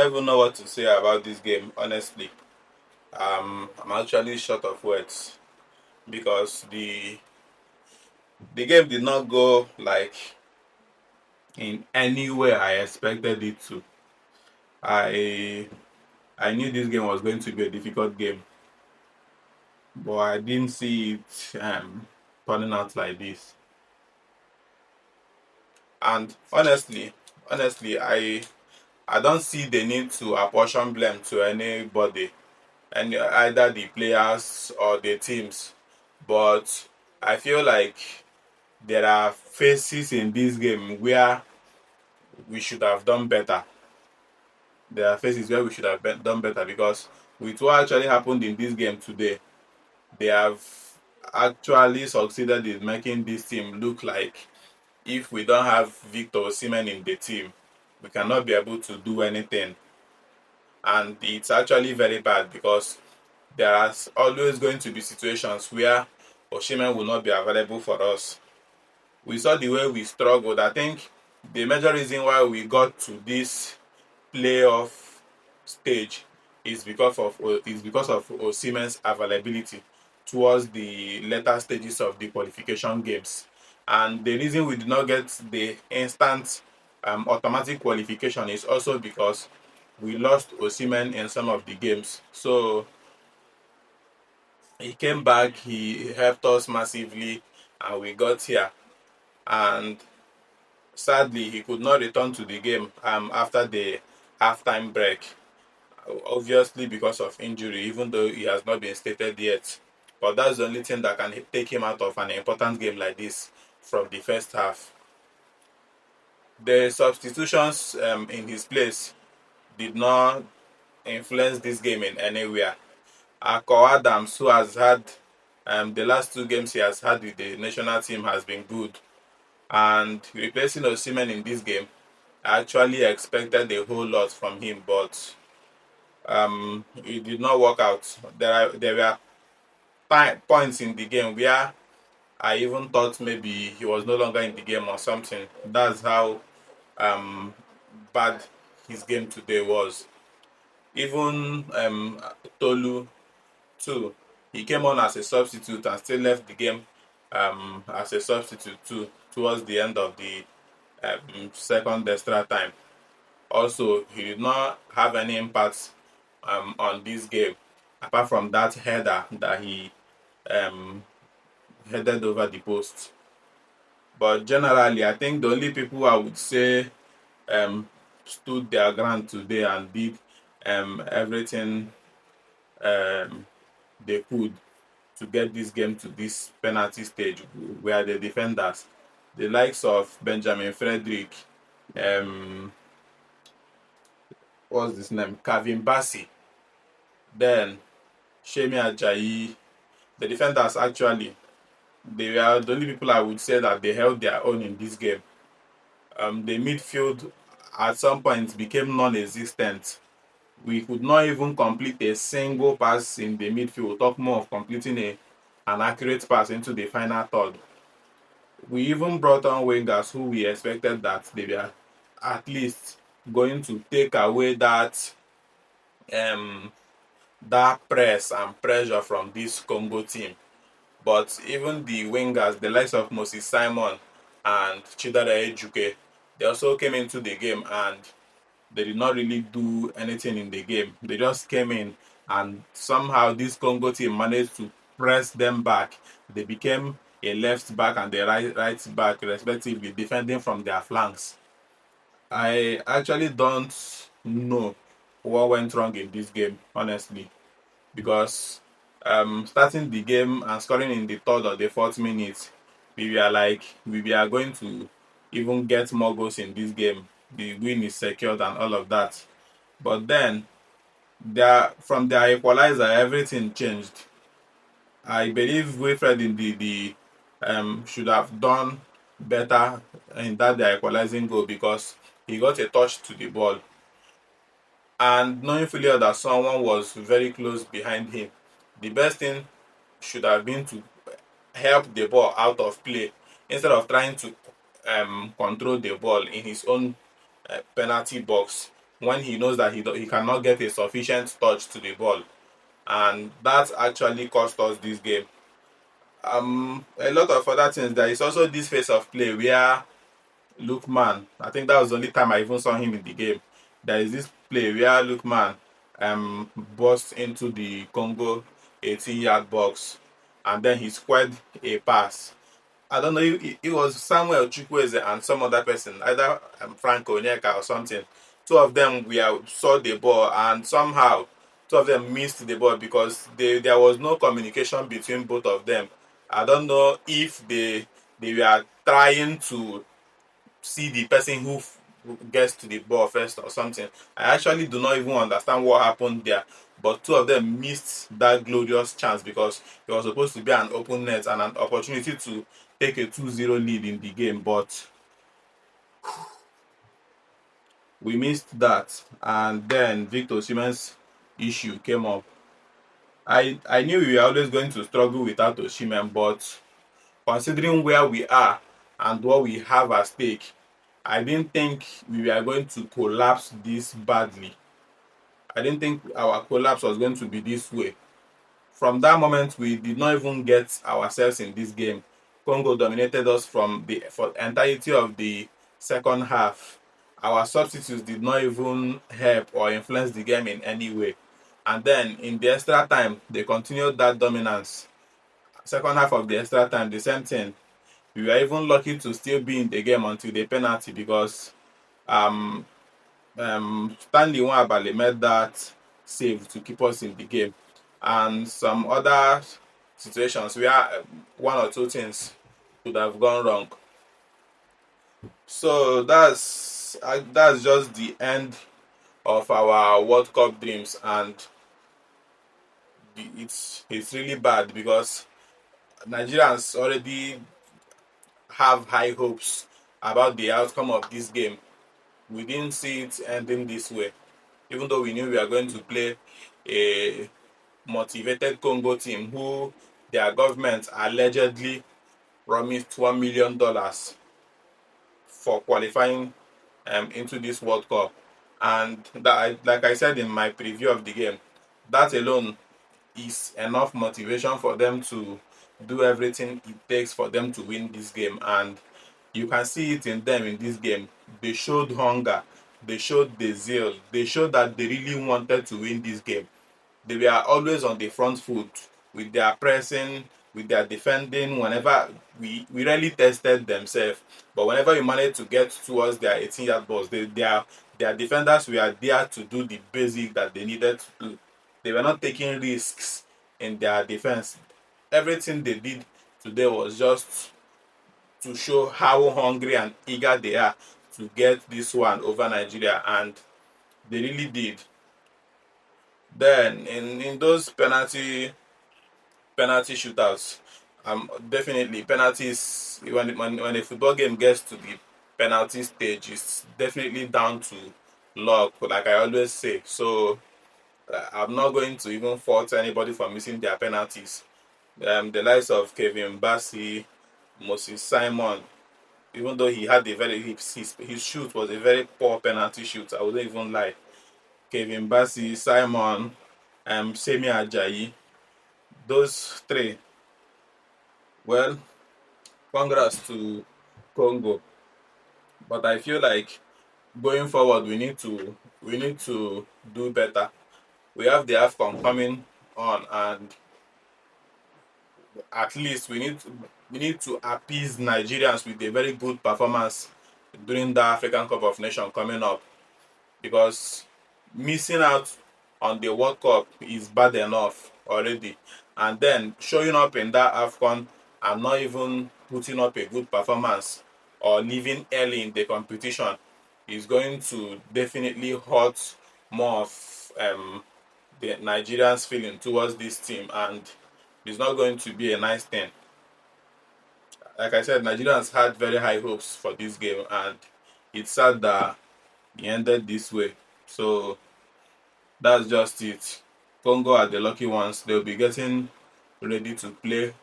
don't even know what to say about this game, honestly. I'm actually short of words because the game did not go like in any way I expected it to. I I knew this game was going to be a difficult game, but I didn't see it turning out like this. And honestly, I don't see the need to apportion blame to anybody, and either the players or the teams. But I feel like there are phases in this game where we should have done better. There are phases where we should have done better because with what actually happened in this game today, they have actually succeeded in making this team look like if we don't have Victor Osimhen in the team, we cannot be able to do anything. And it's actually very bad because there are always going to be situations where Osimhen will not be available for us. We saw the way we struggled. I think the major reason why we got to this playoff stage is because of Osimhen's availability towards the later stages of the qualification games. And the reason we did not get the instant automatic qualification is also because we lost Osimhen in some of the games. So he came back, he helped us massively, and we got here. And sadly, he could not return to the game after the halftime break, obviously because of injury, even though he has not been stated yet. But that's the only thing that can take him out of an important game like this from the first half. The substitutions in his place did not influence this game in any way. Akko Adams, who has had the last two games he has had with the national team, has been good. And replacing Osimhen in this game, I actually expected a whole lot from him, but it did not work out. There were points in the game where I even thought maybe he was no longer in the game or something. That's how um, bad his game today was. Even Tolu too, he came on as a substitute and still left the game as a substitute too towards the end of the second extra time. Also, he did not have any impact on this game apart from that header that he um, headed over the post. But generally, I think the only people I would say stood their ground today and did everything um, they could to get this game to this penalty stage were the defenders, the likes of Benjamin Frederick, um, what's his name, Kevin Bassey, then Shemi Ajayi. The defenders actually, they were the only people I would say that they held their own in this game. The midfield at some point became non-existent. We could not even complete a single pass in the midfield, talk more of completing an accurate pass into the final third. We even brought on wingers who we expected that they were at least going to take away um, that press and pressure from this Congo team. But even the wingers, the likes of Moses Simon and Chidera Ejuke, they also came into the game and they did not really do anything in the game. They just came in and somehow this Congo team managed to press them back. They became a left back and a right back respectively, defending from their flanks. I actually don't know what went wrong in this game, honestly, because starting the game and scoring in the third or the fourth minute, we were like we are going to even get more goals in this game. The win is secured and all of that. But then from their equalizer, everything changed. I believe Wilfred in the should have done better in that their equalizing goal because he got a touch to the ball, and knowing fully well that someone was very close behind him, the best thing should have been to help the ball out of play instead of trying to control the ball in his own penalty box. when he knows that he cannot get a sufficient touch to the ball, and that actually cost us this game. A lot of other things. There is also this phase of play where Lookman, I think that was the only time I even saw him in the game. There is this play where Lookman burst into the Congo 18-yard box, and then he squared a pass. I don't know, it was Samuel Chukwueze and some other person, either Franco Onyeka or something. Two of them saw the ball, and somehow two of them missed the ball because there was no communication between both of them. I don't know if they were trying to see the person who gets to the ball first or something. I actually do not even understand what happened there. But two of them missed that glorious chance because it was supposed to be an open net and an opportunity to take a 2-0 lead in the game. But we missed that. And then Victor Osimhen's issue came up. I knew we were always going to struggle without Osimhen, but considering where we are and what we have at stake, I didn't think we were going to collapse this badly. I didn't think our collapse was going to be this way. From that moment, we did not even get ourselves in this game. Congo dominated us for the entirety of the second half. Our substitutes did not even help or influence the game in any way. And then in the extra time, they continued that dominance. Second half of the extra time, the same thing. We were even lucky to still be in the game until the penalty because um, Stanley Nwabali made that save to keep us in the game, and some other situations where one or two things could have gone wrong. So that's just the end of our World Cup dreams, and it's really bad because Nigerians already have high hopes about the outcome of this game. We didn't see it ending this way, even though we knew we were going to play a motivated Congo team who their government allegedly promised $1 million for qualifying into this World Cup. And that, like I said in my preview of the game, that alone is enough motivation for them to do everything it takes for them to win this game. And you can see it in them in this game. They showed hunger, they showed the zeal, they showed that they really wanted to win this game. They were always on the front foot with their pressing, with their defending. Whenever we really tested themselves, but whenever we managed to get towards their 18-yard box, their defenders were there to do the basic that they needed to do. They were not taking risks in their defense. Everything they did today was just to show how hungry and eager they are to get this one over Nigeria, and they really did. Then in those penalty shootouts, definitely penalties, when a football game gets to the penalty stage, it's definitely down to luck, like I always say. So I'm not going to even fault anybody for missing their penalties. The likes of Kevin Bassey, Moses Simon, even though he had his shoot was a very poor penalty shoot, I wouldn't even lie. Kevin Bassey, Simon, Semi Ajayi, those three. Well, congrats to Congo, but I feel like going forward we need to do better. We have the AFCON coming on, and at least we need to appease Nigerians with a very good performance during the African Cup of Nations coming up, because missing out on the World Cup is bad enough already, and then showing up in that AFCON and not even putting up a good performance or leaving early in the competition is going to definitely hurt more of the Nigerians' feeling towards this team, and it's not going to be a nice thing. Like I said, Nigerians had very high hopes for this game, and it's sad that it ended this way. So that's just it. Congo are the lucky ones. They'll be getting ready to play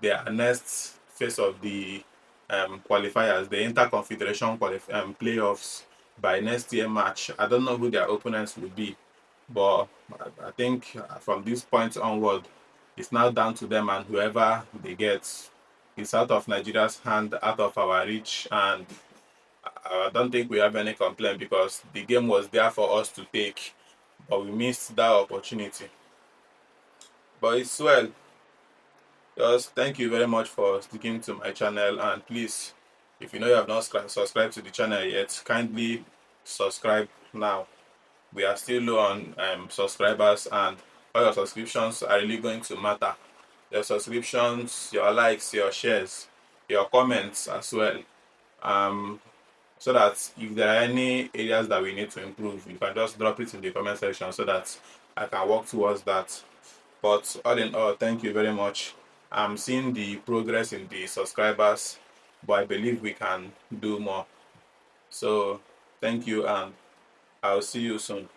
their next phase of the qualifiers, the Interconfederation playoffs by next year March. I don't know who their opponents will be, but I think from this point onward, it's now down to them, and whoever they get, it's out of Nigeria's hand, out of our reach, and I don't think we have any complaint because the game was there for us to take, but we missed that opportunity. But it's well. Just thank you very much for sticking to my channel, and please, if you know you have not subscribed to the channel yet, kindly subscribe now. We are still low on subscribers, and all your subscriptions are really going to matter. Your subscriptions, your likes, your shares, your comments as well. So that if there are any areas that we need to improve, you can just drop it in the comment section so that I can work towards that. But all in all, thank you very much. I'm seeing the progress in the subscribers, but I believe we can do more. So thank you, and I'll see you soon.